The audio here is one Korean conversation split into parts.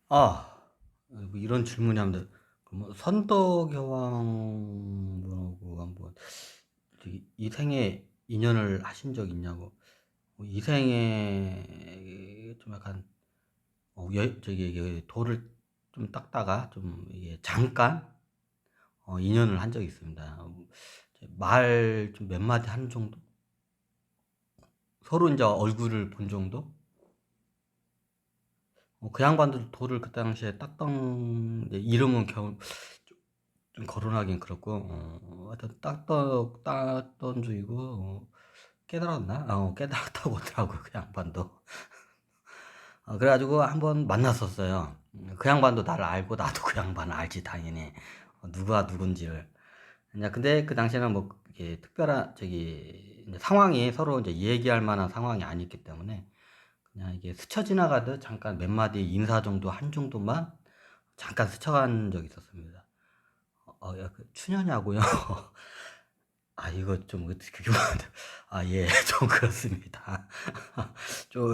아, 뭐 이런 질문이 하면 뭐 선덕여왕분하고 한번 저기 이생에 인연을 하신 적 있냐고. 이생에 좀 약간 저기 돌을 좀 닦다가 좀 이게 잠깐 인연을 한 적이 있습니다. 말 좀 몇 마디 한 정도? 서로 이제 얼굴을 본 정도? 그 양반도 돌을 그 당시에 닦던 이름은 겨우 좀 거론하긴 그렇고, 하여튼 땄던 중이고, 깨달았나? 깨달았다고 하더라고요, 그 양반도. 그래가지고 한번 만났었어요. 그 양반도 나를 알고, 나도 그 양반을 알지, 당연히. 누가 누군지를. 그냥 근데 그 당시에는 뭐, 이게 특별한, 이제 상황이 서로 이제 얘기할 만한 상황이 아니었기 때문에, 그냥 이게 스쳐 지나가듯 잠깐 몇 마디 인사 정도 한 정도만 잠깐 스쳐간 적이 있었습니다. 야, 추녀냐고요? 아, 이거 좀 어떻게 예, 좀 그렇습니다. 좀,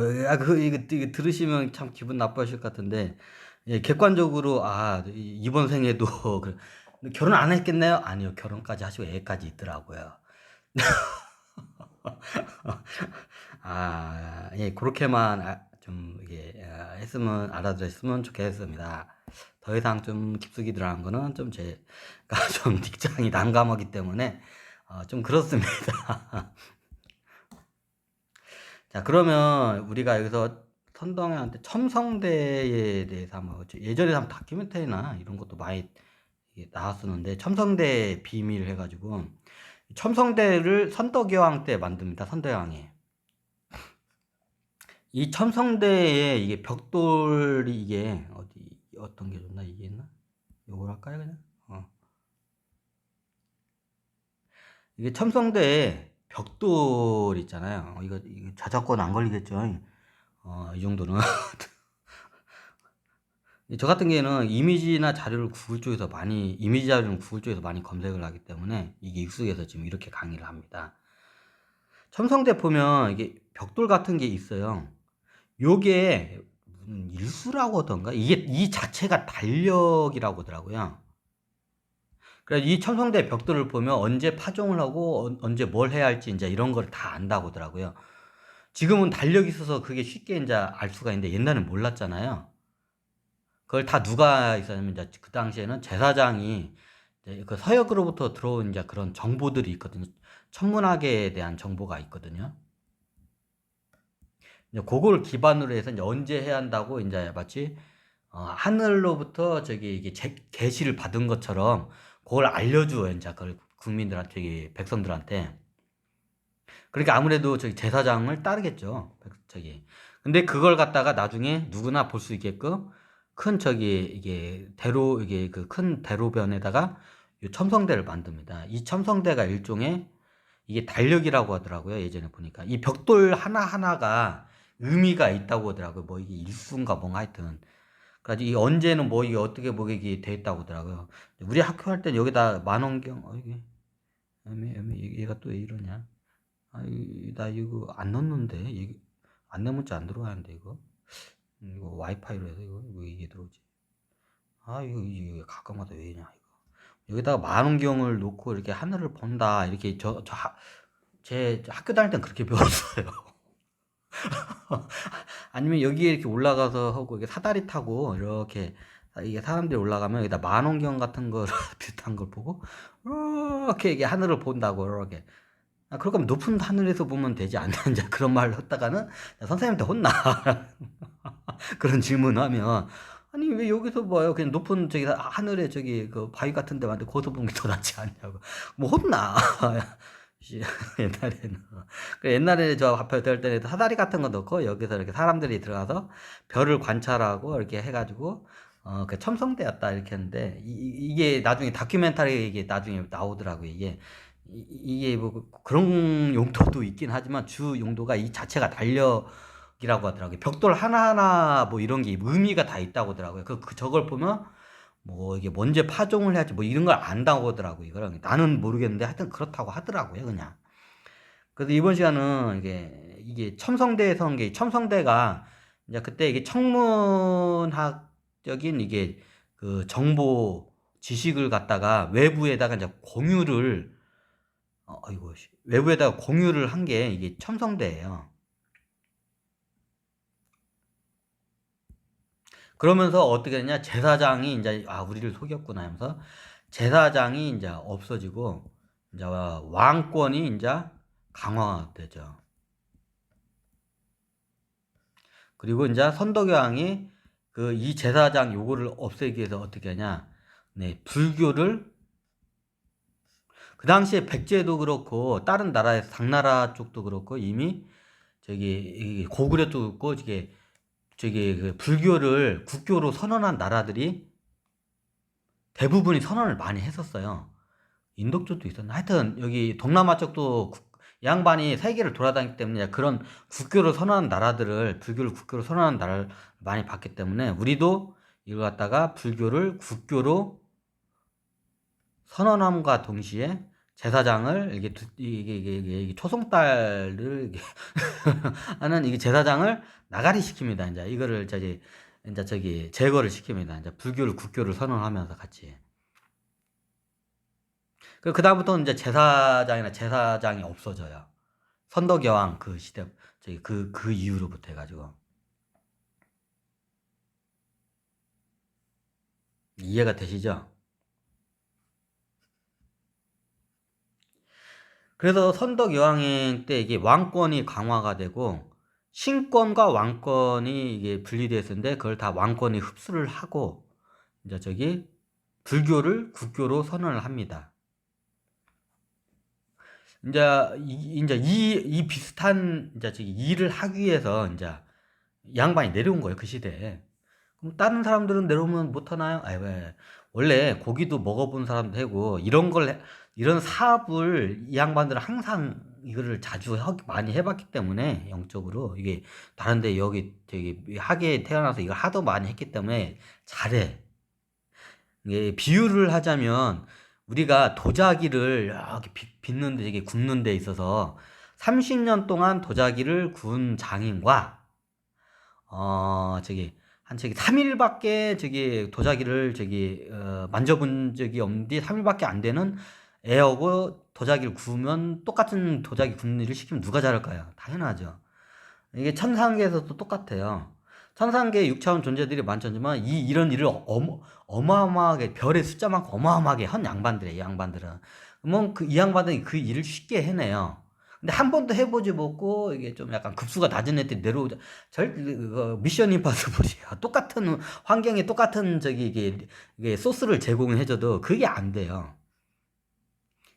이거 들으시면 참 기분 나빠하실 것 같은데, 예, 객관적으로, 이번 생에도, 결혼 안 했겠네요? 아니요, 결혼까지 하시고 애까지 있더라고요. 예, 그렇게만, 이게, 했으면, 알아들었으면 좋겠습니다. 더 이상 좀 깊숙이 들어간 거는 좀 제가 좀 직장이 난감하기 때문에, 좀 그렇습니다. 자, 그러면 우리가 여기서 선동이한테 첨성대에 대해서 한번, 예전에 한번 다큐멘터리나 이런 것도 많이 이게 나왔었는데, 첨성대 비밀 해가지고, 첨성대를 선덕여왕 때 만듭니다, 선덕여왕이. 이 첨성대에 이게 벽돌이 이게, 어떤 게 좋나, 이게 있나? 요걸 할까요, 그냥? 이게 첨성대에 벽돌 있잖아요. 이거 저작권 안 걸리겠죠? 이 정도는. 저 같은 경우에는 이미지 자료는 구글 쪽에서 많이 검색을 하기 때문에 이게 익숙해서 지금 이렇게 강의를 합니다. 첨성대 보면 이게 벽돌 같은 게 있어요. 요게 무슨 일수라고 하던가? 이게 이 자체가 달력이라고 하더라고요. 그래서 이 첨성대 벽돌을 보면 언제 파종을 하고 언제 뭘 해야 할지 이제 이런 걸 다 안다고 하더라고요. 지금은 달력이 있어서 그게 쉽게 이제 알 수가 있는데 옛날엔 몰랐잖아요. 그걸 다 누가 있었냐면 이제 그 당시에는 제사장이 이제 그 서역으로부터 들어온 이제 그런 정보들이 있거든요. 천문학에 대한 정보가 있거든요. 이제 그거를 기반으로 해서 이제 언제 해야 한다고 이제 마치 하늘로부터 저기 이게 계시를 받은 것처럼 그걸 알려줘요. 이제 그걸 국민들한테, 백성들한테. 그러니까 아무래도 저기 제사장을 따르겠죠. 저기. 근데 그걸 갖다가 나중에 누구나 볼 수 있게끔 큰 이게 이게 그 큰 대로변에다가 이 첨성대를 만듭니다. 이 첨성대가 일종의 이게 달력이라고 하더라고요. 예전에 보니까. 이 벽돌 하나하나가 의미가 있다고 하더라고요. 뭐 이게 일수인가 뭔가 하여튼. 그래가지고 이 언제는 뭐 이게 어떻게 뭐 이게 돼 있다고 하더라고요. 우리 학교 할 땐 여기다 만원경, 이게 얘가 또 왜 이러냐. 나 이거 안 넣었는데. 이게 안내 문자 안 들어가는데, 이거. 이거 와이파이로 해서 이거 이게 들어오지. 이거 가끔마다 왜 이러냐, 이거. 여기다가 만원경을 놓고 이렇게 하늘을 본다. 이렇게 제 학교 다닐 땐 그렇게 배웠어요. 아니면 여기에 이렇게 올라가서 하고, 이게 사다리 타고, 이렇게, 이게 사람들이 올라가면 여기다 만원경 같은 거, 비슷한 걸 보고, 이렇게 이게 하늘을 본다고, 이렇게. 그럴 거면 높은 하늘에서 보면 되지 않냐, 이제 그런 말을 했다가는 선생님한테 혼나. 그런 질문하면 아니 왜 여기서 봐요? 그냥 높은 저기 하늘에 저기 그 바위 같은 데 봤는데 거기서 보는 게 더 낫지 않냐고. 뭐 혼나. 옛날에는. 옛날에 저 앞에 될 때는 사다리 같은 거 넣고 여기서 이렇게 사람들이 들어가서 별을 관찰하고 이렇게 해가지고 그 첨성대였다 이렇게 했는데 이게 나중에 다큐멘터리 이게 나중에 나오더라고요. 이게 뭐 그런 용도도 있긴 하지만 주 용도가 이 자체가 달력이라고 하더라고요. 벽돌 하나하나 뭐 이런 게 의미가 다 있다고 하더라고요. 저걸 보면 뭐 이게 언제 파종을 해야지 뭐 이런 걸 안다고 하더라고요. 이거랑 나는 모르겠는데 하여튼 그렇다고 하더라고요. 그냥. 그래서 이번 시간은 이게 첨성대에서 한 게 첨성대가 이제 그때 이게 청문학 상식적인 이게 그 정보 지식을 갖다가 외부에다가 이제 공유를 아이고 외부에다가 공유를 한 게 이게 첨성대예요. 그러면서 어떻게 되냐 제사장이 이제 우리를 속였구나 하면서 제사장이 이제 없어지고 이제 왕권이 이제 강화가 되죠. 그리고 이제 선덕여왕이 그 이 제사장 요거를 없애기 위해서 어떻게 하냐, 네, 불교를 그 당시에 백제도 그렇고 다른 나라에서 당나라 쪽도 그렇고 이미 저기 고구려도 그렇고 저기 그 불교를 국교로 선언한 나라들이 대부분이 선언을 많이 했었어요. 인도 쪽도 있었나? 하여튼 여기 동남아 쪽도 양반이 세계를 돌아다녔기 때문에 그런 국교를 선언한 나라들을 불교를 국교로 선언한 나라를 많이 봤기 때문에 우리도 이걸 갖다가 불교를 국교로 선언함과 동시에 제사장을 이게 초송달을 하는 이게 제사장을 나가리 시킵니다. 이제 이거를 저기 제거를 시킵니다. 이제 불교를 국교를 선언하면서 같이. 그 다음부터는 이제 제사장이 없어져요. 선덕여왕 그 시대 그 이후로부터 해가지고 이해가 되시죠? 그래서 선덕여왕행 때 이게 왕권이 강화가 되고 신권과 왕권이 이게 분리되었는데 그걸 다 왕권이 흡수를 하고 이제 저기 불교를 국교로 선언을 합니다. 이제 이 비슷한 이제 저기 일을 하기 위해서 이제 양반이 내려온 거예요 그 시대에. 그럼 다른 사람들은 내려오면 못 하나요? 아이 왜 원래 고기도 먹어본 사람도 하고 이런 사업을 이 양반들은 항상 이거를 자주 많이 해봤기 때문에 영적으로 이게 다른데 여기 저기 하게 태어나서 이걸 하도 많이 했기 때문에 잘해. 이게 비유를 하자면 우리가 도자기를 이렇게 빚는데 이게 굽는 데 있어서 30년 동안 도자기를 구운 장인과 저기 3일밖에 저기 도자기를 만져본 적이 없는데 3일밖에 안 되는 애하고 도자기를 구우면 똑같은 도자기 굽는 일을 시키면 누가 잘할까요? 당연하죠. 이게 천상계에서도 똑같아요. 천상계에 6차원 존재들이 많지만 이런 일을 어마어마하게 별의 숫자만큼 어마어마하게 한 양반들이에요. 이 양반들은. 그러면 이 양반들이 그 일을 쉽게 해내요. 근데 한 번도 해보지 못고 이게 좀 약간 급수가 낮은 애들이 내려오자 미션 임파서블이야. 똑같은 환경에 똑같은 이게 소스를 제공해줘도 그게 안 돼요.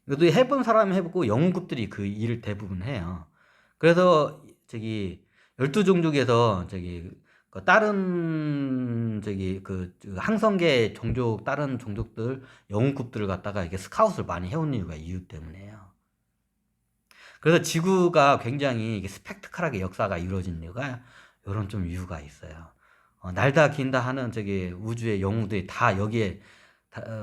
그래도 해본 사람이 해보고 영웅급들이 그 일을 대부분 해요. 그래서 저기 12종족에서 다른 항성계 종족 다른 종족들 영웅급들을 갖다가 이렇게 스카웃을 많이 해온 이유가 이유 때문에요. 그래서 지구가 굉장히 이게 스펙트클하게 역사가 이루어진 이유가 이런 좀 이유가 있어요. 날다 긴다 하는 우주의 영웅들이 다 여기에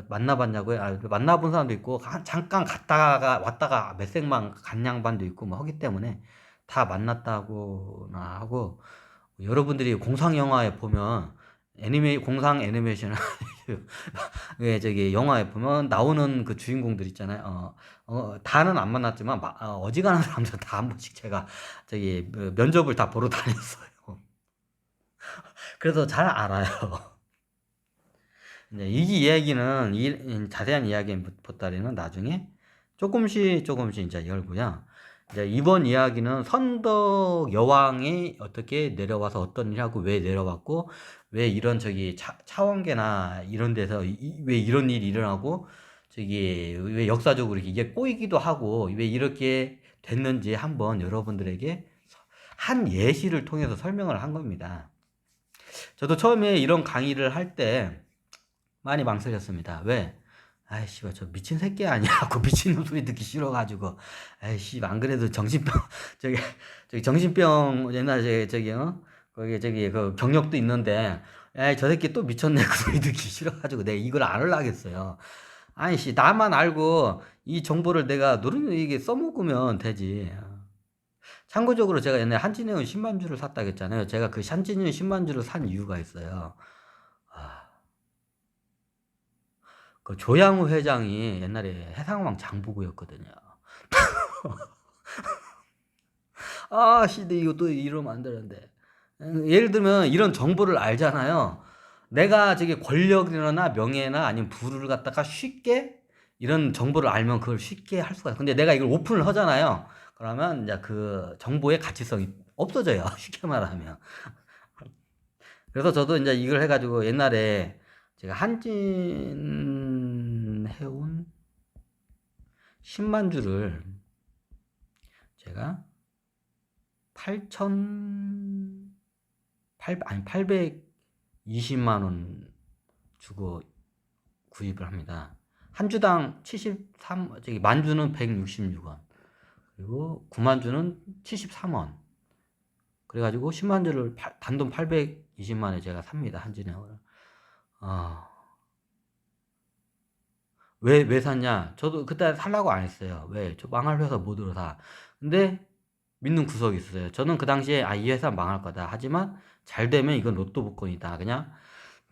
만나봤냐고요? 만나본 사람도 있고 잠깐 갔다가 왔다가 몇 생만 간 양반도 있고 뭐 하기 때문에 다 만났다고나 하고 여러분들이 공상 영화에 보면 공상 애니메이션 영화에 보면 나오는 그 주인공들 있잖아요. 다는 안 만났지만 어지간한 사람들 다 한 번씩 제가 면접을 다 보러 다녔어요. 그래서 잘 알아요. 이제 이 이야기는 자세한 이야기 보따리는 나중에 조금씩 이제 열고요. 이제 이번 이야기는 선덕 여왕이 어떻게 내려와서 어떤 일을 하고 왜 내려왔고 왜 이런 차원계나 이런 데서 왜 이런 일이 일어나고 왜 역사적으로 이게 꼬이기도 하고 왜 이렇게 됐는지 한번 여러분들에게 한 예시를 통해서 설명을 한 겁니다. 저도 처음에 이런 강의를 할 때 많이 망설였습니다. 왜? 아이씨, 저 미친 새끼 아니야. 고 미친놈 소리 듣기 싫어가지고. 아이씨, 안 그래도 정신병, 정신병, 옛날에 거기 그 경력도 있는데, 에이, 저 새끼 또 미쳤네. 그 소리 듣기 싫어가지고 내가 이걸 안 하려겠어요. 아이씨, 나만 알고 이 정보를 내가 이게 써먹으면 되지. 참고적으로 제가 옛날에 한진해운 10만 주를 샀다고 했잖아요. 제가 그 한진해운 10만 주를 산 이유가 있어요. 그 조양우 회장이 옛날에 해상왕 장보고였거든요. 아, 근데 이거 또 이러면 안 되는데. 예를 들면 이런 정보를 알잖아요. 내가 저기 권력이나 명예나 아니면 부를 갖다가 쉽게 이런 정보를 알면 그걸 쉽게 할 수가 있어요. 근데 내가 이걸 오픈을 하잖아요. 그러면 이제 그 정보의 가치성이 없어져요. 쉽게 말하면. 그래서 저도 이제 이걸 해가지고 옛날에 제가 한진 해운 10만 주를 제가 8천 820만 원 주고 구입을 합니다. 한 주당 73, 저기 만주는 166원, 그리고 9만 주는 73원. 그래가지고 10만 주를 단돈 820만에 제가 삽니다. 한진해운을. 왜 샀냐? 저도 그때 살라고 안 했어요. 왜? 저 망할 회사 못 들어 사. 근데 믿는 구석이 있어요. 저는 그 당시에 이 회사 망할 거다. 하지만 잘 되면 이건 로또 복권이다. 그냥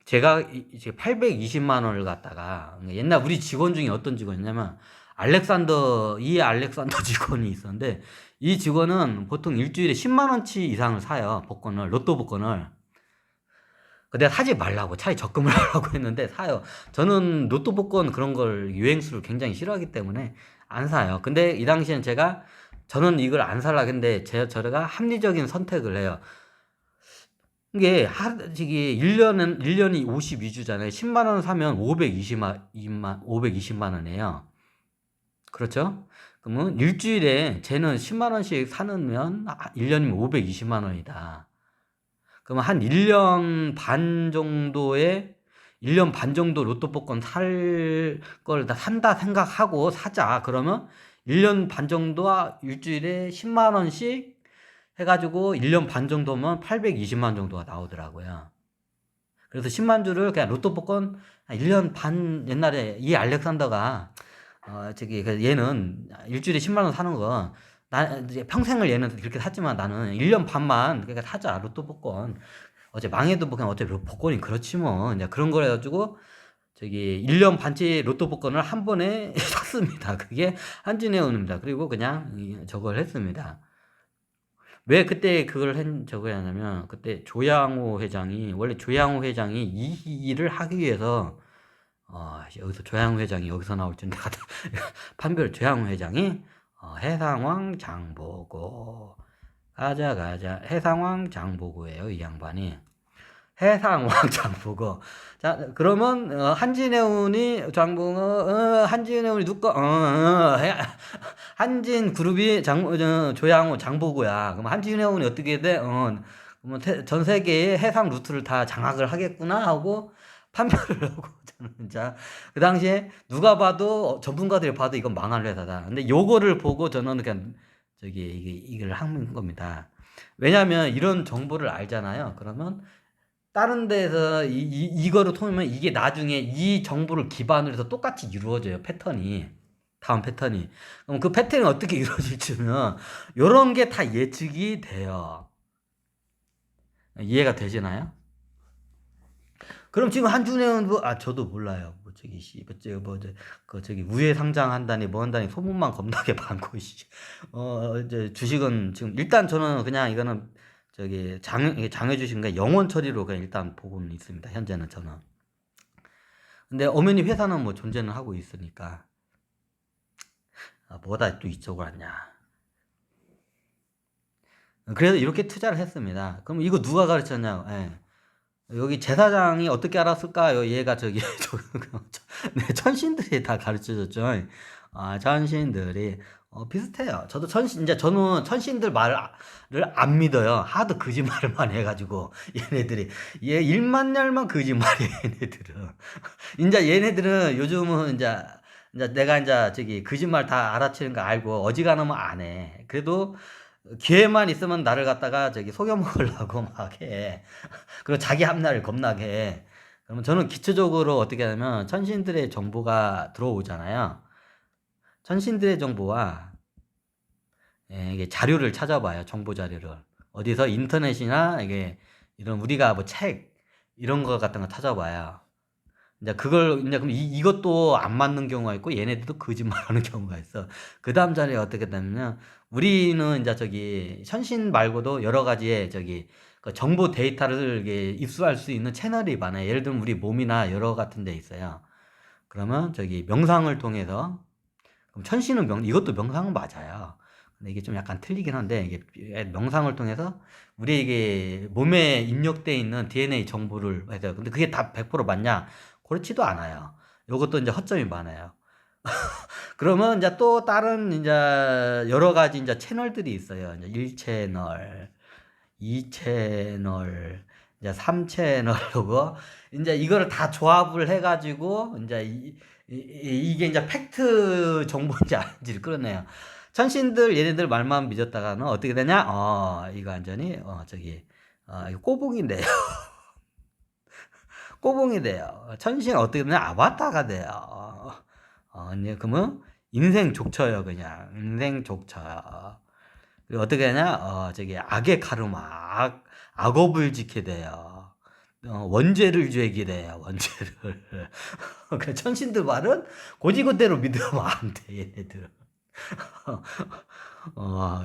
제가 이제 820만 원을 갖다가 옛날 우리 직원 중에 어떤 직원이냐면 이 알렉산더 직원이 있었는데 이 직원은 보통 일주일에 10만 원치 이상을 사요. 복권을, 로또 복권을. 내가 사지 말라고 차라리 적금을 하라고 했는데 사요. 저는 로또 복권 그런 걸 유행수를 굉장히 싫어하기 때문에 안 사요. 근데 이 당시엔 저는 이걸 안 살라 근데 저가 합리적인 선택을 해요. 이게 저기 1년이 52주잖아요. 10만 원 사면 520만 원이에요. 그렇죠? 그러면 일주일에 쟤는 10만 원씩 사놓으면 1년이면 520만 원이다. 그러면 한 1년 반 정도 로또 복권 살 걸 다 산다 생각하고 사자. 그러면 1년 반 정도와 일주일에 10만 원씩 해가지고 1년 반 정도면 820만 정도가 나오더라고요. 그래서 10만 주를 그냥 로또 복권 1년 반 옛날에 이 알렉산더가 얘는 일주일에 10만 원 사는 거 이제 평생을 얘는 이렇게 샀지만 나는 1년 반만 그러니까 사자 로또 복권 어제 망해도 뭐 그냥 어차피 복권이 그렇지 뭐 이제 그런 걸 해가지고 1년 반치 로또 복권을 한 번에 샀습니다. 그게 한진해운입니다. 그리고 그냥 저걸 했습니다. 왜 그때 저걸 하냐면 그때 원래 조양호 회장이 이 일을 하기 위해서 여기서 조양호 회장이 여기서 나올 줄 내가 판별 조양호 회장이 해상왕 장보고 가자 해상왕 장보고예요. 이 양반이 해상왕 장보고. 자 그러면 한진해운이 한진해운이 누가 한진그룹이 조양호 장보고야. 그럼 한진해운이 어떻게 돼? 그러면 전 세계의 해상 루트를 다 장악을 하겠구나 하고 판별을 하고 저는 진짜 그 당시에 누가 봐도 전문가들이 봐도 이건 망할 회사다. 근데 요거를 보고 저는 그냥 이걸 한 겁니다. 왜냐하면 이런 정보를 알잖아요. 그러면 다른 데서 이거를 통하면 이게 나중에 이 정보를 기반으로 해서 똑같이 이루어져요. 다음 패턴이. 그럼 그 패턴이 어떻게 이루어질지는 요런 게 다 예측이 돼요. 이해가 되시나요? 그럼 지금 한준혜는 저도 몰라요. 우회 상장한다니 뭐 한다니 소문만 겁나게 많고 이제 주식은 지금 일단 저는 그냥 이거는 장해 주신 게 영원 처리로 그냥 일단 보고는 있습니다. 현재는 저는. 근데 엄연히 회사는 뭐 존재는 하고 있으니까 뭐다 또 이쪽을 왔냐. 그래서 이렇게 투자를 했습니다. 그럼 이거 누가 가르쳤냐? 예. 여기 제사장이 어떻게 알았을까요? 얘가 네, 천신들이 다 가르쳐줬죠. 천신들이 비슷해요. 저는 천신들 말을 안 믿어요. 하도 거짓말만 해가지고 얘네들이 일만 열만 거짓말이에요. 얘네들은 요즘은 내가 거짓말 다 알아채는 거 알고 어지간하면 안 해. 그래도 기회만 있으면 나를 갖다가 속여 먹으려고 막 해. 그리고 자기 합리화를 겁나게 해. 그러면 저는 기초적으로 어떻게 하냐면 천신들의 정보가 들어오잖아요. 천신들의 정보와 이게 자료를 찾아봐요. 정보 자료를. 어디서 인터넷이나 이게 이런 우리가 뭐 책 이런 거 같은 거 찾아봐요. 이제 그걸 이제 그럼 이것도 안 맞는 경우가 있고 얘네들도 거짓말하는 경우가 있어. 그 다음 자리에 어떻게 되냐면 우리는 이제 저기 천신 말고도 여러 가지의 저기 그 정보 데이터를 이게 입수할 수 있는 채널이 많아요. 예를 들면 우리 몸이나 여러 같은 데 있어요. 그러면 저기 명상을 통해서 그럼 천신은 이것도 명상은 맞아요. 근데 이게 좀 약간 틀리긴 한데 이게 명상을 통해서 우리에게 몸에 입력돼 있는 DNA 정보를 해서 근데 그게 다 100% 맞냐? 그렇지도 않아요. 요것도 이제 허점이 많아요. 그러면 이제 또 다른 이제 여러 가지 이제 채널들이 있어요. 이제 1채널, 2채널, 이제 3채널이고 이제 이거를 다 조합을 해가지고 이제 이게 이제 팩트 정보인지 아닌지를 끌어내요. 천신들 얘네들 말만 믿었다가는 어떻게 되냐? 이거 완전히 저기 이거 꼬북인데요. 꼬붕이 돼요. 천신은 어떻게 되냐? 아바타가 돼요. 이제 그러면 인생 족쳐요, 그냥. 인생 족쳐요. 그리고 어떻게 되냐? 저기 악의 카르마, 악업을 지게 돼요. 원죄를 죄게 돼요, 원죄를. 그 천신들 말은 고지고대로 믿으면 안 돼, 얘네들.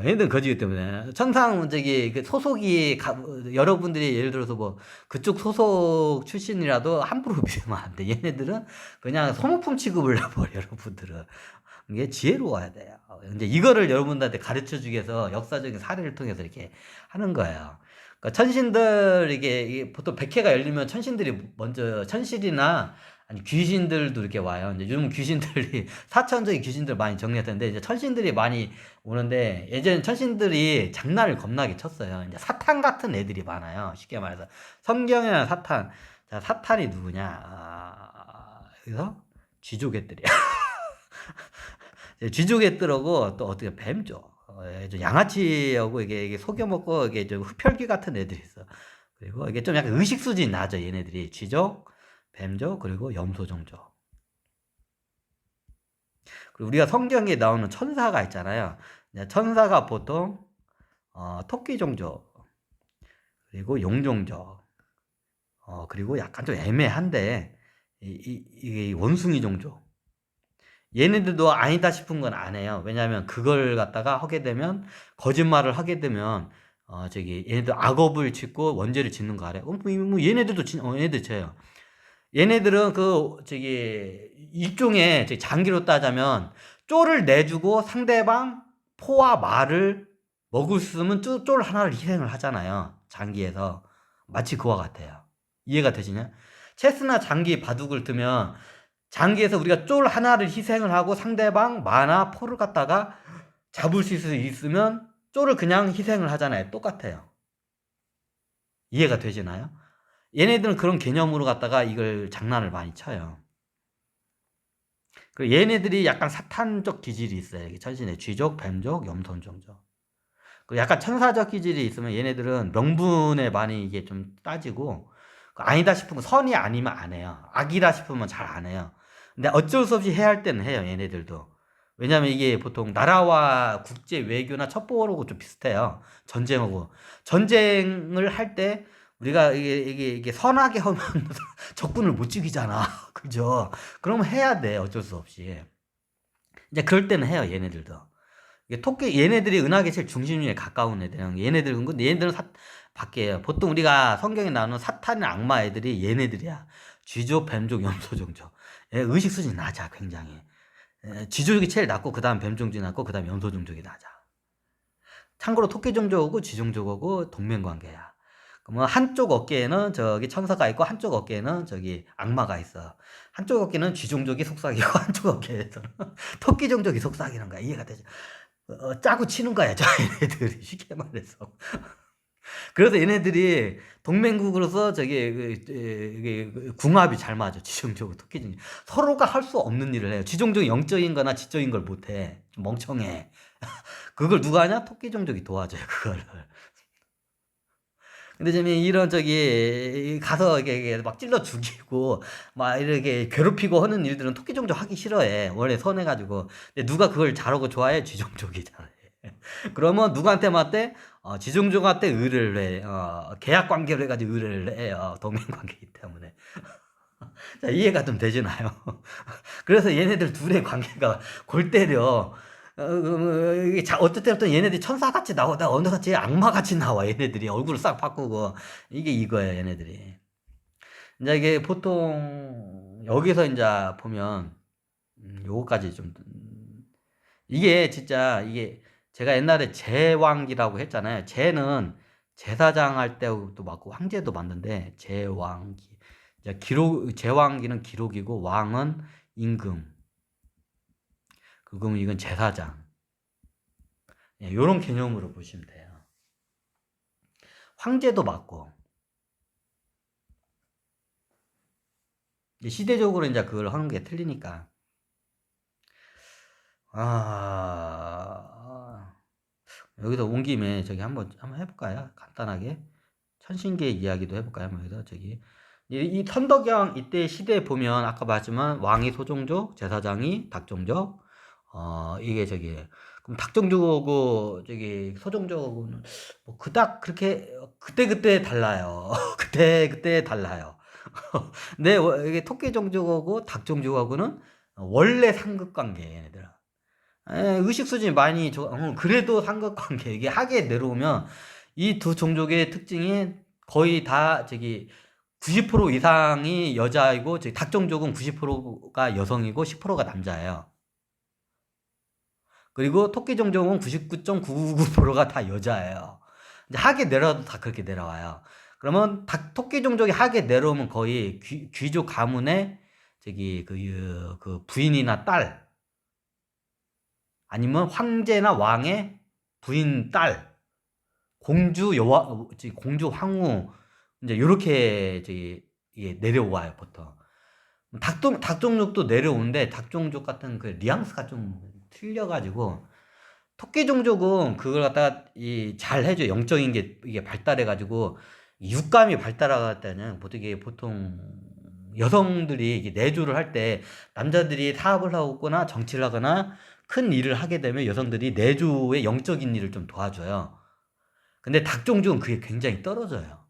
얘는 거지기 때문에 천상 저기 그 소속이 여러분들이 예를 들어서 뭐 그쪽 소속 출신이라도 함부로 믿으면 안 돼. 얘네들은 그냥 소모품 취급을 해버려. 여러분들은 이게 지혜로워야 돼요. 이제 이거를 여러분들한테 가르쳐 주기 위해서 역사적인 사례를 통해서 이렇게 하는 거예요. 그러니까 천신들 이게 보통 백회가 열리면 천신들이 먼저 천실이나 아니 귀신들도 이렇게 와요. 이제 요즘 귀신들이 사천적인 귀신들 많이 정리했는데 이제 천신들이 많이 오는데 예전 천신들이 장난을 겁나게 쳤어요. 이제 사탄 같은 애들이 많아요. 쉽게 말해서 성경에는 사탄. 자, 사탄이 누구냐? 그래서 쥐조개들이야. 쥐조개들하고 또 어떻게 뱀죠. 양아치하고 이게 속여먹고 이게 좀 흡혈귀 같은 애들이 있어. 그리고 이게 좀 약간 의식 수준이 낮아 얘네들이 쥐족, 뱀족 그리고 염소종족. 그리고 우리가 성경에 나오는 천사가 있잖아요. 천사가 보통 토끼종족 그리고 용종족 그리고 약간 좀 애매한데 이게 원숭이 종족. 얘네들도 아니다 싶은 건 안 해요. 왜냐하면 그걸 갖다가 하게 되면 거짓말을 하게 되면 저기 얘네들 악업을 짓고 원죄를 짓는 거 알아요. 뭐 얘네들도 얘네들 져요. 얘네들은 그 저기 일종의 장기로 따자면 쫄을 내주고 상대방 포와 말을 먹을 수 있으면 쫄 하나를 희생을 하잖아요. 장기에서 마치 그와 같아요. 이해가 되시냐? 체스나 장기 바둑을 두면 장기에서 우리가 쫄 하나를 희생을 하고 상대방 마나 포를 갖다가 잡을 수 있으면 쫄을 그냥 희생을 하잖아요. 똑같아요. 이해가 되시나요? 얘네들은 그런 개념으로 갖다가 이걸 장난을 많이 쳐요. 그리고 얘네들이 약간 사탄적 기질이 있어요. 천신의 쥐족, 뱀족, 염손종족. 그리고 약간 천사적 기질이 있으면 얘네들은 명분에 많이 이게 좀 따지고 아니다 싶으면 선이 아니면 안 해요. 악이다 싶으면 잘 안 해요. 근데 어쩔 수 없이 해야 할 때는 해요. 얘네들도. 왜냐면 이게 보통 나라와 국제 외교나 첩보하고 좀 비슷해요. 전쟁하고. 전쟁을 할 때 우리가 이게 선하게 하면 적군을 못 죽이잖아. 그죠? 그럼 해야 돼. 어쩔 수 없이. 이제 그럴 때는 해요. 얘네들도. 이게 토끼, 얘네들이 은하계 제일 중심에 가까운 애들이에요. 얘네들은 밖에요. 보통 우리가 성경에 나오는 사탄의 악마 애들이 얘네들이야. 쥐족, 뱀족, 염소종족. 의식 수준이 낮아, 굉장히. 쥐족이 제일 낮고, 그 다음 뱀종족이 낮고, 그 다음 염소종족이 낮아. 참고로 토끼종족하고 쥐종족하고 동맹관계야. 그러면 한쪽 어깨에는 저기 천사가 있고, 한쪽 어깨에는 저기 악마가 있어. 한쪽 어깨는 쥐종족이 속삭이고, 한쪽 어깨에서는 토끼종족이 속삭이는 거야. 이해가 되죠? 짜고 치는 거야, 저 얘네들이. 쉽게 말해서. 그래서 얘네들이 동맹국으로서 저기 궁합이 잘 맞아. 지정적으로 토끼종 서로가 할 수 없는 일을 해요. 지정적이 영적인 거나 지적인 걸 못해. 좀 멍청해. 그걸 누가 하냐? 토끼종족이 도와줘요, 그거를. 근데 재미 이런 저기 가서 이게 막 찔러 죽이고 막 이렇게 괴롭히고 하는 일들은 토끼종족 하기 싫어해. 원래 선해가지고. 근데 누가 그걸 잘하고 좋아해? 쥐종족이 잘해. 그러면 누구한테 맞대? 지종족한테 의뢰를 해. 계약 관계를 해가지고 의뢰를 해. 동맹 관계이기 때문에. 자, 이해가 좀 되시나요? 그래서 얘네들 둘의 관계가 골 때려. 이게 어떨 때부터 얘네들이 천사같이 나오다 어느 같이 악마같이 나와. 얘네들이 얼굴을 싹 바꾸고. 이게 이거예요, 얘네들이. 이제 이게 보통 여기서 이제 보면 요거까지 좀 이게 진짜 이게 제가 옛날에 제왕기라고 했잖아요. 제는 제사장 할 때도 맞고 황제도 맞는데 제왕기. 이제 기록 제왕기는 기록이고 왕은 임금. 그러면 이건 제사장. 예, 요런 개념으로 보시면 돼요. 황제도 맞고. 시대적으로 이제 그걸 하는 게 틀리니까. 여기서 온 김에 저기 한번 해볼까요? 간단하게. 천신계 이야기도 해볼까요? 여기서 저기. 이 선덕여 이때 시대에 보면 아까 봤지만 왕이 소종족, 제사장이 닭종족, 이게 저기 그럼 닭종족하고 저기 소종족은 뭐 그닥 그렇게 그때 달라요. 그때 달라요. 근데 이게 토끼종족하고 닭종족하고는 원래 상극관계 얘네들. 의식 수준이 많이 그래도 상극관계 이게 하게 내려오면 이 두 종족의 특징이 거의 다 저기 90% 이상이 여자이고 저기 닭종족은 90%가 여성이고 10%가 남자예요. 그리고 토끼종족은 99.999%가 다 여자예요. 이제 하게 내려도 다 그렇게 내려와요. 그러면 토끼종족이 하게 내려오면 거의 귀족 가문의 저기 그 부인이나 딸 아니면 황제나 왕의 부인 딸 공주 여왕 공주 황후 이제 요렇게 저기 이게 내려와요 보통. 닭종족도 내려오는데 닭종족 같은 그 뉘앙스가 좀 틀려가지고 토끼종족은 그걸 갖다가 잘 해줘. 영적인 게 이게 발달해가지고 육감이 발달하다는 보통 여성들이 이게 내조를 할 때 남자들이 사업을 하거나 정치를 하거나 큰 일을 하게 되면 여성들이 내조의 영적인 일을 좀 도와줘요. 근데 닭종족은 그게 굉장히 떨어져요.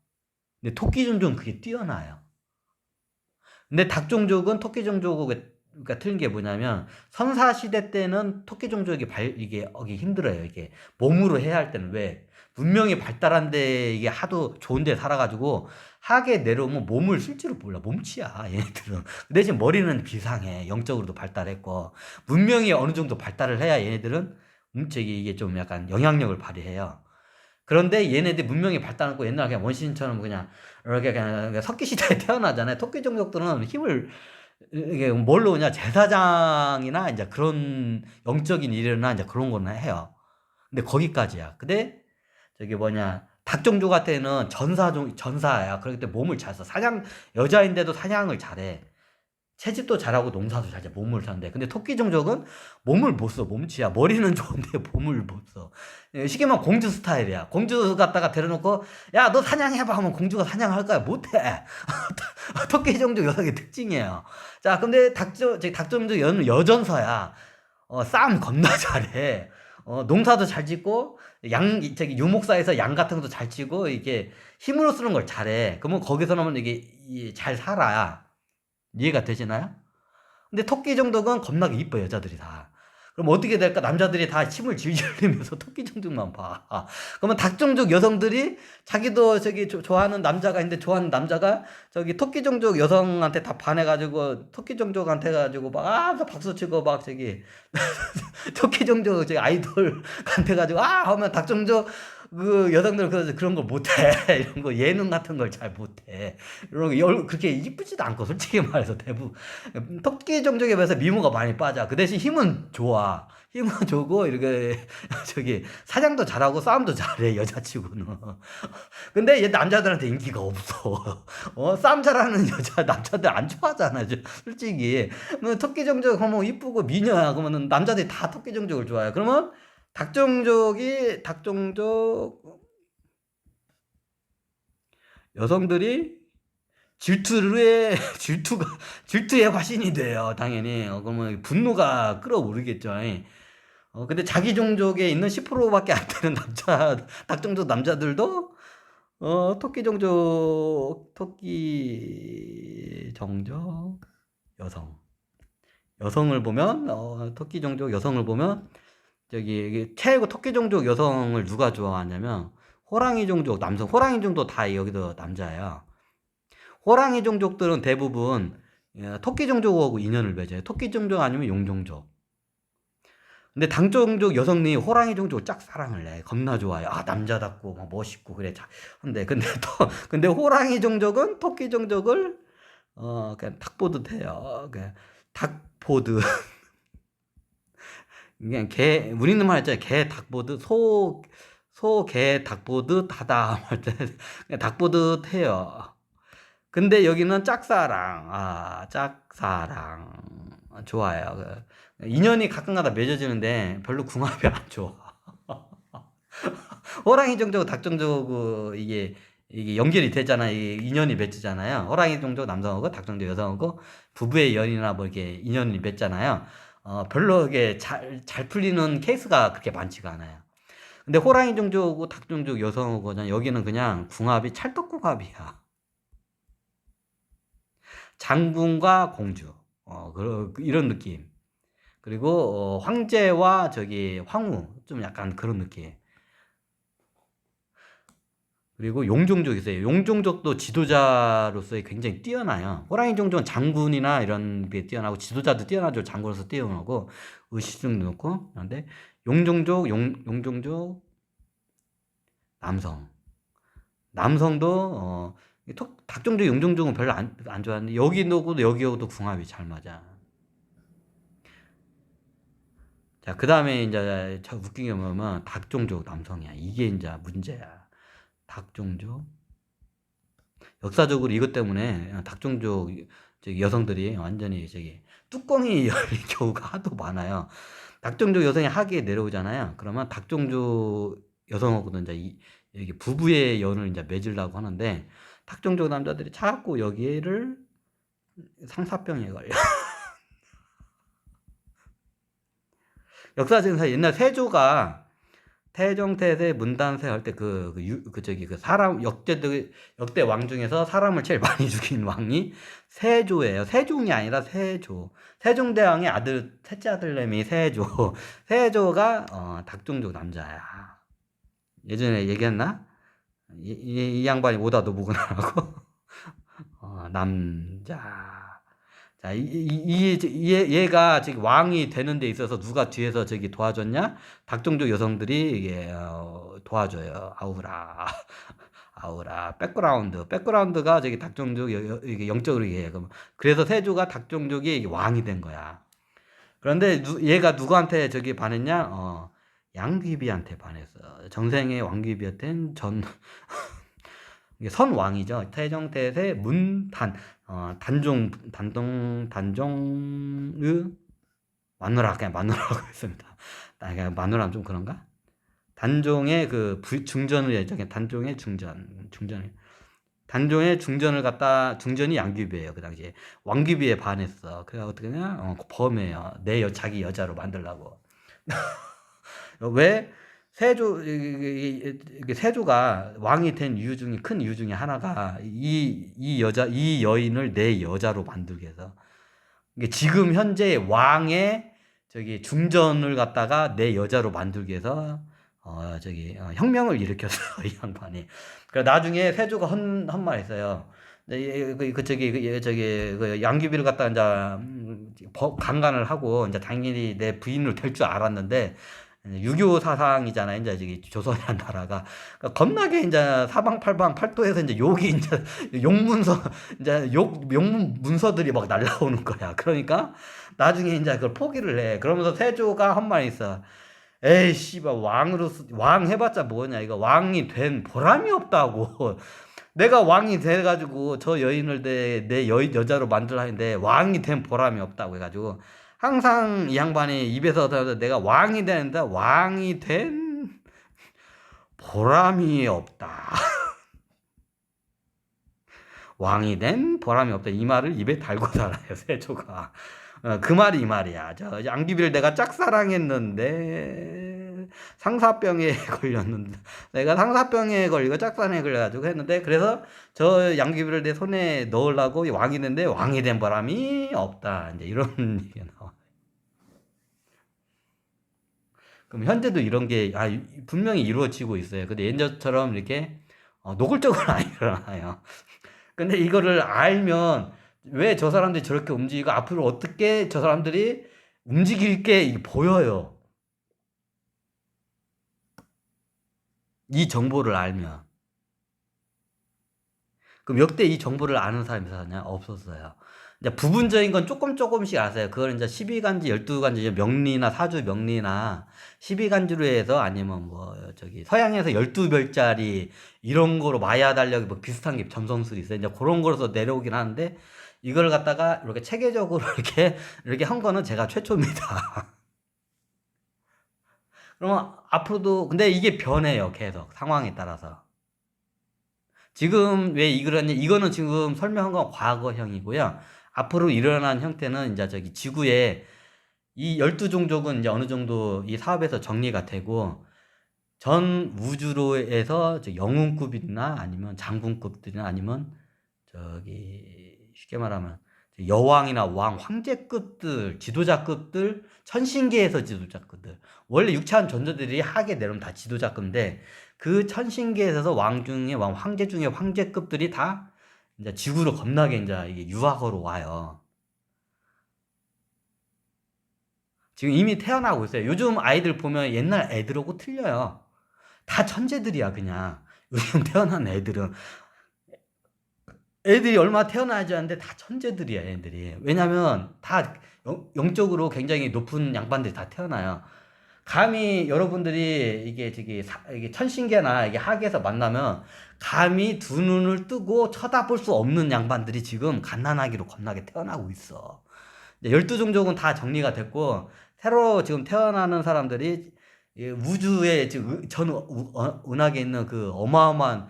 근데 토끼종족은 그게 뛰어나요. 근데 닭종족은 토끼종족과 틀린 게 뭐냐면 선사시대 때는 토끼종족이 이게 하기 힘들어요. 이게 몸으로 해야 할 때는 왜 문명이 발달한데 이게 하도 좋은데 살아가지고 하게 내려오면 몸을 쓸 줄을 몰라. 몸치야 얘네들은. 그 대신 머리는 비상해. 영적으로도 발달했고 문명이 어느 정도 발달을 해야 얘네들은 이게 좀 약간 영향력을 발휘해요. 그런데 얘네들 문명이 발달하고 옛날 그냥 원시인처럼 그냥 이렇게 그냥 석기 시대에 태어나잖아요. 토끼 종족들은 힘을 이게 뭘로 오냐 제사장이나 이제 그런 영적인 일이나 이제 그런 거는 해요. 근데 거기까지야. 근데 저기 닭종족 같은 전사야. 그렇기 때문에 몸을 잘 써. 여자인데도 사냥을 잘해. 채집도 잘하고 농사도 잘해. 몸을 사는데. 근데 토끼 종족은 몸을 못 써. 몸치야. 머리는 좋은데 몸을 못 써. 쉽게 말하면 공주 스타일이야. 공주 갖다가 데려놓고 야 너 사냥해봐 하면 공주가 사냥할 거야. 못해. 토끼 종족 여성의 특징이에요. 자 근데 닭종족 여전사야. 싸움 겁나 잘해. 농사도 잘 짓고 유목사에서 양 같은 것도 잘 치고 이게 힘으로 쓰는 걸 잘해. 그러면 거기서 나면 이게 잘 살아야. 이해가 되시나요? 근데 토끼 정도는 겁나게 이뻐 여자들이 다. 그럼 어떻게 될까? 남자들이 다 침을 질질 흘리면서 토끼 종족만 봐. 그러면 닭종족 여성들이 자기도 저기 좋아하는 남자가 있는데 좋아하는 남자가 저기 토끼 종족 여성한테 다 반해가지고 토끼 종족한테 가지고 막 박수 치고 막 저기 토끼 종족 저기 아이돌한테 가지고 하면 닭종족 그 여성들은 그런 걸 못해. 이런 거 예능 같은 걸 잘 못해. 이런 거 그렇게 이쁘지도 않고 솔직히 말해서 대부분 토끼 종족에 비해서 미모가 많이 빠져. 그 대신 힘은 좋아. 힘은 좋고 이렇게 저기 사냥도 잘하고 싸움도 잘해 여자치고는. 근데 얘 남자들한테 인기가 없어. 싸움 잘하는 남자들 안 좋아하잖아. 솔직히 뭐 토끼 종족 하면 이쁘고 미녀야. 그러면 남자들이 다 토끼 종족을 좋아해. 그러면 닭종족 여성들이 질투의 화신이 돼요. 당연히. 그러면 분노가 끌어오르겠죠. 근데 자기 종족에 있는 10%밖에 안 되는 닭종족 남자들도 토끼 종족 여성. 여성을 보면 토끼 종족 여성을 보면 저기 최고 토끼 종족 여성을 누가 좋아하냐면 호랑이 종족 남성. 호랑이 종족 다 여기도 남자예요. 호랑이 종족들은 대부분 토끼 종족하고 인연을 맺어요. 토끼 종족 아니면 용 종족. 근데 당 종족 여성이 호랑이 종족 짝사랑을 해. 겁나 좋아요. 아, 남자답고 막 멋있고 그래. 근데 호랑이 종족은 토끼 종족을 그냥 닭 보듯 해요. 그냥 닭 보듯. 그냥 우리는 말했잖아요. 개 닭 보듯 개 닭 보듯 하다 할 때 그냥 닭 보듯 해요. 근데 여기는 짝사랑. 짝사랑. 좋아요. 인연이 가끔가다 맺어지는데 별로 궁합이 안 좋아. 호랑이 종족, 닭 종족 이게 연결이 되잖아. 이게 인연이 맺히잖아요. 호랑이 종족 남성하고 닭 종족 여성하고 부부의 연이나 뭐 이렇게 인연이 맺잖아요. 별로 이게 잘 풀리는 케이스가 그렇게 많지가 않아요. 근데 호랑이 종족하고 닭 종족 여성하고 여기는 그냥 궁합이 찰떡궁합이야. 장군과 공주. 이런 느낌. 그리고 황제와 저기 황후 좀 약간 그런 느낌. 그리고 용종족 있어요. 용종족도 지도자로서 굉장히 뛰어나요. 호랑이 종족은 장군이나 이런 게 뛰어나고 지도자도 뛰어나죠. 장군으로서 뛰어나고 의식증도 높고. 그런데 용종족 남성도 닭종족 용종족은 별로 안 좋아하는데 여기하고도 궁합이 잘 맞아. 자, 그 다음에 이제 저 웃긴 게 뭐냐면 닭종족 남성이야. 이게 이제 문제야. 닭종족. 역사적으로 이것 때문에 닭종족 여성들이 완전히 뚜껑이 열린 경우가 하도 많아요. 닭종족 여성이 하계에 내려오잖아요. 그러면 닭종족 여성하고도 이제 여기 부부의 연을 이제 맺으려고 하는데 닭종족 남자들이 자꾸 여기를 상사병에 걸려. 역사적인 옛날 세조가 태종태세 문단세 할 때 사람 역대 왕 중에서 사람을 제일 많이 죽인 왕이 세조예요. 세종이 아니라 세조. 세종대왕의 셋째 아들내미 세조. 세조가 닭종족 남자야. 예전에 얘기했나? 이 양반이 오다 노부구나라고. 남자. 자, 얘가 지금 왕이 되는 데 있어서 누가 뒤에서 도와줬냐? 닭종족 여성들이 이게 도와줘요. 아우라. 백그라운드가 닭종족 이게 영적으로 얘기해요. 그래서 세조가 닭종족이 왕이 된 거야. 그런데 얘가 누구한테 반했냐? 양귀비한테 반했어. 정생의 왕귀비한테는 선왕이죠. 태종태세 문단 단종의 마누라 그냥 마누라고 했습니다. 그냥 마누라는 좀 그런가? 단종의 중전을 예정해. 단종의 중전을 갖다 중전이 양귀비예요. 그 당시에 왕귀비에 반했어. 그래 어떻게 하냐? 범해요. 자기 여자로 만들라고. 왜? 세조가 왕이 된 큰 이유 중에 하나가 이 여인을 내 여자로 만들게 해서 지금 현재 왕의 중전을 갖다가 내 여자로 만들게 해서 혁명을 일으켰어. 이 양반이. 그래 나중에 세조가 한 말 했어요. 양귀비를 갖다 이제 강간을 하고 이제 당연히 내 부인을 될 줄 알았는데 유교 사상이잖아요. 이제 조선이라는 나라가 겁나게 이제 사방팔방 팔도에서 이제 욕이 이제 욕문 문서들이 막 날라오는 거야. 그러니까 나중에 이제 그걸 포기를 해. 그러면서 세조가 한 말이 있어. 에이 씨발 왕 해봤자 뭐냐. 이거 왕이 된 보람이 없다고. 내가 왕이 돼가지고 저 여인을 내 여자로 만들라 했는데 왕이 된 보람이 없다고 해가지고 항상 이 양반이 입에서 내가 왕이 되는데 왕이 된 보람이 없다. 왕이 된 보람이 없다. 이 말을 입에 달고 살아요. 세조가. 그 말이 이 말이야. 양귀비를 내가 짝사랑했는데 상사병에 걸렸는데, 내가 상사병에 걸리고 짝사랑에 걸려가지고 했는데, 그래서 저 양귀비를 내 손에 넣으려고 왕이 됐는데 왕이 된 바람이 없다. 이제 이런 얘기가 나와. 그럼 현재도 이런 게 분명히 이루어지고 있어요. 근데 예전처럼 이렇게 노골적으로 안 일어나요. 근데 이거를 알면 왜 저 사람들이 저렇게 움직이고 앞으로 어떻게 저 사람들이 움직일 게 보여요. 이 정보를 알면. 그럼 역대 이 정보를 아는 사람이 있었냐? 없었어요. 이제 부분적인 건 조금씩 아세요. 그걸 이제 12간지, 12간지, 명리나 사주 명리나 12간지로 해서 아니면 뭐 저기 서양에서 12별짜리 이런 거로 마야 달력이 뭐 비슷한 게 점성술이 있어요. 이제 그런 거로서 내려오긴 하는데 이걸 갖다가 이렇게 체계적으로 이렇게 한 거는 제가 최초입니다. 그러면 앞으로도 근데 이게 변해요. 계속 상황에 따라서. 지금 왜 이러냐, 이거는 지금 설명한 건 과거형이고요. 앞으로 일어난 형태는 이제 저기 지구에 이 12종족은 이제 어느 정도 이 사업에서 정리가 되고 전 우주로에서 영웅급이나 아니면 장군급들이나 아니면 저기 쉽게 말하면 여왕이나 왕, 황제급들, 지도자급들, 천신계에서 지도자급들. 원래 육체한 존재들이 하게 내려면 다 지도자급인데 그 천신계에서 왕 중에 왕, 황제 중에 황제급들이 다 이제 지구로 겁나게 이제 이게 유학으로 와요. 지금 이미 태어나고 있어요. 요즘 아이들 보면 옛날 애들하고 틀려요. 다 천재들이야, 그냥. 요즘 태어난 애들은. 애들이 얼마 태어나지 않는데 다 천재들이야, 애들이. 왜냐면 다 영적으로 굉장히 높은 양반들이 다 태어나요. 감히 여러분들이 이게 천신계나 이게 하계에서 만나면 감히 두 눈을 뜨고 쳐다볼 수 없는 양반들이 지금 갓난아기로 겁나게 태어나고 있어. 12종족은 다 정리가 됐고 새로 지금 태어나는 사람들이 우주에 지금 은하계 있는 그 어마어마한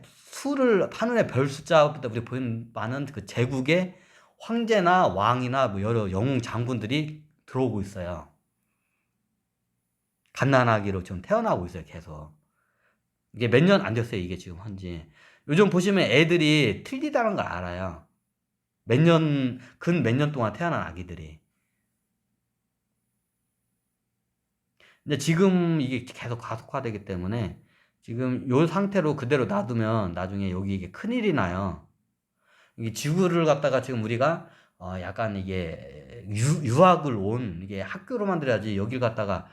수를 하늘의 별 숫자보다 우리 보이는 많은 그 제국의 황제나 왕이나 뭐 여러 영웅 장군들이 들어오고 있어요. 갓난아기로 지금 태어나고 있어요, 계속. 이게 몇 년 안 됐어요, 이게 지금 한지. 요즘 보시면 애들이 틀리다는 거 알아요. 근 몇 년 동안 태어난 아기들이. 근데 지금 이게 계속 가속화되기 때문에 지금 요 상태로 그대로 놔두면 나중에 여기 이게 큰일이 나요. 이게 지구를 갖다가 지금 우리가 약간 이게 유학을 온 이게 학교로 만들어야지 여길 갖다가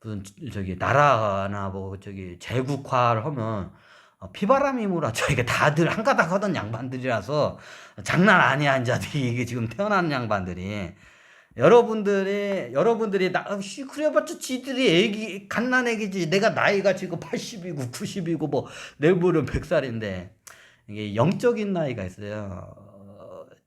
무슨 저기 나라나 뭐 저기 제국화를 하면 피바람이 몰아쳐. 이게 다들 한 가닥 하던 양반들이라서 장난 아니야. 이제 이게 지금 태어나는 양반들이. 여러분들이 그래봤자 지들이 애기, 갓난애기지. 내가 나이가 지금 80이고 90이고 뭐, 내부는 100살인데. 이게 영적인 나이가 있어요.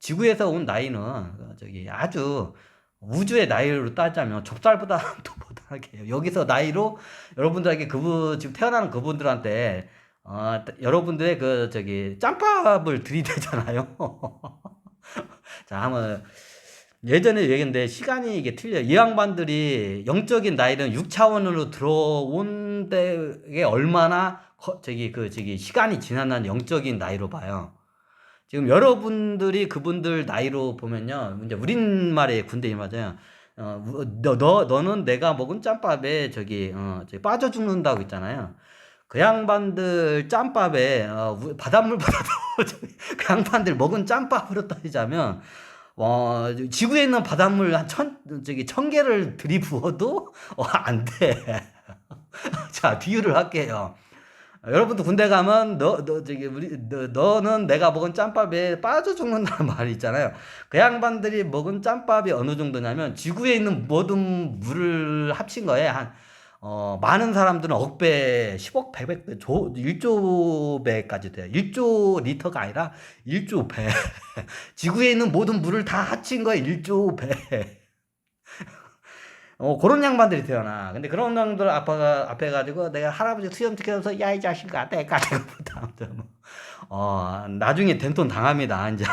지구에서 온 나이는, 저기, 아주 우주의 나이로 따자면 좁쌀보다 더 못하게 해요. 여기서 나이로 여러분들에게 지금 태어나는 그분들한테, 여러분들의 짬밥을 들이대잖아요. 자, 한번, 예전에 얘기했는데 시간이 이게 틀려요. 이 양반들이 영적인 나이는 6차원으로 들어온 데에 얼마나 시간이 지났는 영적인 나이로 봐요. 지금 여러분들이 그분들 나이로 보면요. 이제 우리말의 군대 맞아요. 너는 내가 먹은 짬밥에 빠져 죽는다고 있잖아요. 그 양반들 짬밥에 바닷물보다도 그 양반들 먹은 짬밥으로 따지자면 지구에 있는 바닷물 한 1000개를 들이부어도 안 돼. 자, 비유를 할게요. 여러분도 군대 가면 너는 내가 먹은 짬밥에 빠져 죽는다는 말이 있잖아요. 그 양반들이 먹은 짬밥이 어느 정도냐면 지구에 있는 모든 물을 합친 거에 많은 사람들은 억배, 10억, 100배, 1조 배까지 돼요. 1조 리터가 아니라 1조 배. 지구에 있는 모든 물을 다 합친 거에 1조 배. 그런 양반들이 태어나. 근데 그런 양반들 앞에 가지고 내가 할아버지 수염시켜서 야, 이 자식아, 내가 내가부터 나중에 된돈 당합니다, 이제.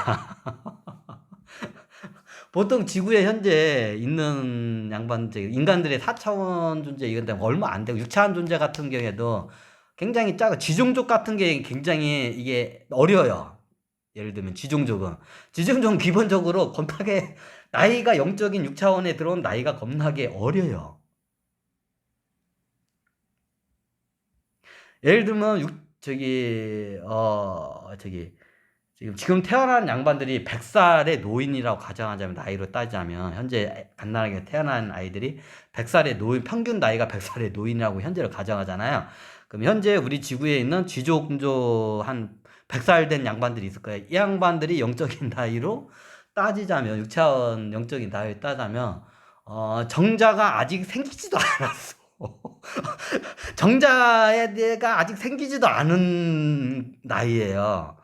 보통 지구에 현재 있는 양반들, 인간들의 4차원 존재, 이건 얼마 안 되고, 6차원 존재 같은 경우에도 굉장히 작아. 지종족 같은 게 굉장히 이게 어려요. 예를 들면 지종족은. 지종족은 기본적으로 겁나게, 나이가 영적인 6차원에 들어온 나이가 겁나게 어려요. 예를 들면, 지금 태어난 양반들이 100살의 노인이라고 가정하자면, 나이로 따지자면, 현재 갓난아기가 태어난 아이들이 100살의 노인, 평균 나이가 100살의 노인이라고 현재를 가정하잖아요. 그럼 현재 우리 지구에 있는 지종조 한 100살 된 양반들이 있을 거예요. 이 양반들이 영적인 나이로 따지자면, 6차원 영적인 나이로 따자면, 정자가 아직 생기지도 않았어. 정자에 대해가 아직 생기지도 않은 나이예요.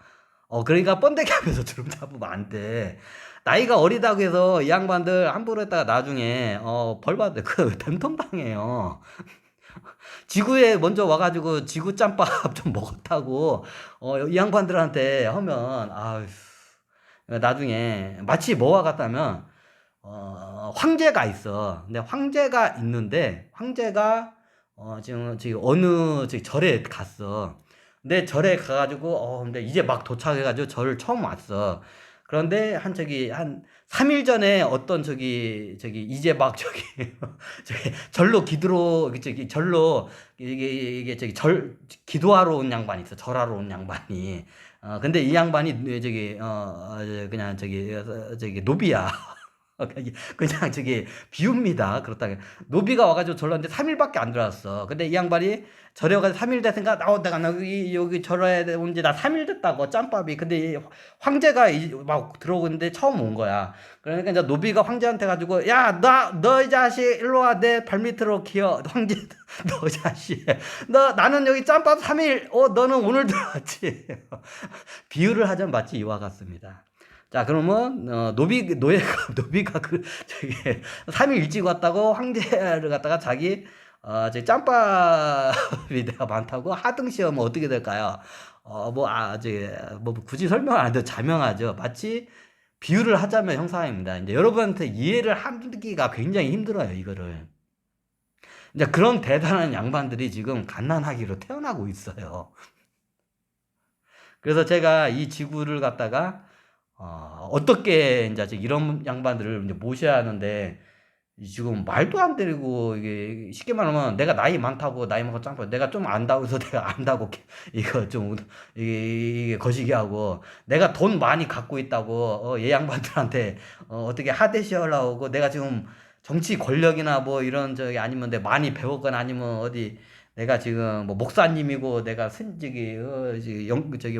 그러니까 번데기 하면서 주름 잡으면 안 돼. 나이가 어리다고 해서 이 양반들 함부로 했다가 나중에, 벌 받아. 그, 뱀통 당해요. 지구에 먼저 와가지고 지구 짬밥 좀 먹었다고, 이 양반들한테 하면, 아휴, 나중에, 마치 뭐와 같다면, 황제가 있어. 근데 황제가 있는데, 황제가, 지금 어느, 절에 갔어. 근데 절에 가가지고, 근데 이제 막 도착해가지고 절을 처음 왔어. 그런데 한 3일 전에 어떤 이제 막 절로 절로, 이게 기도하러 온 양반이 있어. 절하러 온 양반이. 근데 이 양반이 그냥 노비야. 그냥 비웁니다. 그렇다고. 노비가 와가지고 절로 왔는데 3일밖에 안 들어왔어. 근데 이 양반이 절에 와가지고 3일 됐으니까, 내가 여기 절에 온 지 나 3일 됐다고, 짬밥이. 근데 이 황제가 막 들어오고 있는데 처음 온 거야. 그러니까 이제 노비가 황제한테 가지고, 야, 너 이 자식, 일로 와, 내 발밑으로 기어. 황제, 너 이 자식. 나는 여기 짬밥 3일, 너는 오늘 들어왔지. 비유를 하자면 마치 이와 같습니다. 자, 그러면, 노비가 3일 일찍 왔다고 황제를 갖다가 짬밥이 내가 많다고 하등시하면 어떻게 될까요? 굳이 설명 안 해도 자명하죠. 마치 비유를 하자면 형상입니다. 이제 여러분한테 이해를 하기가 굉장히 힘들어요, 이거를. 이제 그런 대단한 양반들이 지금 갓난아기로 태어나고 있어요. 그래서 제가 이 지구를 갖다가, 어떻게 이제 이런 양반들을 이제 모셔야 하는데, 지금 말도 안 되고, 이게 쉽게 말하면 내가 나이 많다고, 나이 많고 짱파, 내가 좀 안다고 해서 내가 안다고 이거 좀 이게 거시기 하고, 내가 돈 많이 갖고 있다고 얘 양반들한테 어떻게 하대시하려고 하고, 내가 지금 정치 권력이나 뭐 이런 아니면 내가 많이 배웠거나, 아니면 어디 내가 지금 뭐 목사님이고 내가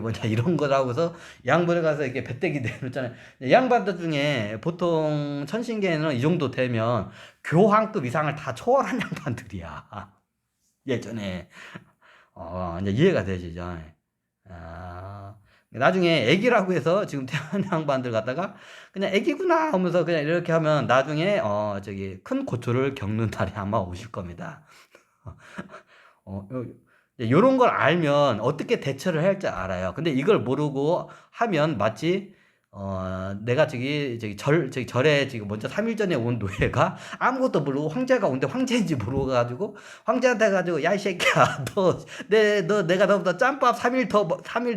뭐냐 이런 거라고 해서 양반에 가서 이렇게 배때기 내놓잖아요. 양반들 중에 보통 천신계는 이 정도 되면 교황급 이상을 다 초월한 양반들이야. 예전에. 이제 이해가 되시죠? 나중에 애기라고 해서 지금 태어난 양반들 갖다가 그냥 애기구나 하면서 그냥 이렇게 하면 나중에 큰 고초를 겪는 날이 아마 오실 겁니다. 요런 걸 알면 어떻게 대처를 해야 할지 알아요. 근데 이걸 모르고 하면 마치, 내가 절에 지금 먼저 3일 전에 온 노예가 아무것도 모르고 황제가 온데 황제인지 모르고 가지고 황제한테 가지고, 야, 이 새끼야, 내가 너보다 짬밥 3일 더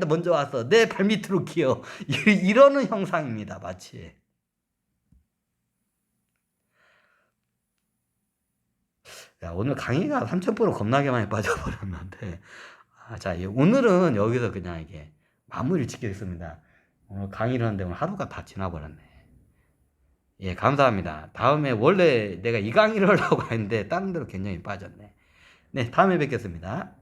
먼저 왔어. 내 발밑으로 기어. 이러는 형상입니다, 마치. 야, 오늘 강의가 3000% 겁나게 많이 빠져버렸는데, 자, 오늘은 여기서 그냥 이게 마무리를 짓겠습니다. 오늘 강의를 하는데 오늘 하루가 다 지나버렸네. 예, 감사합니다. 다음에 원래 내가 이 강의를 하려고 했는데 다른 데로 굉장히 빠졌네. 네, 다음에 뵙겠습니다.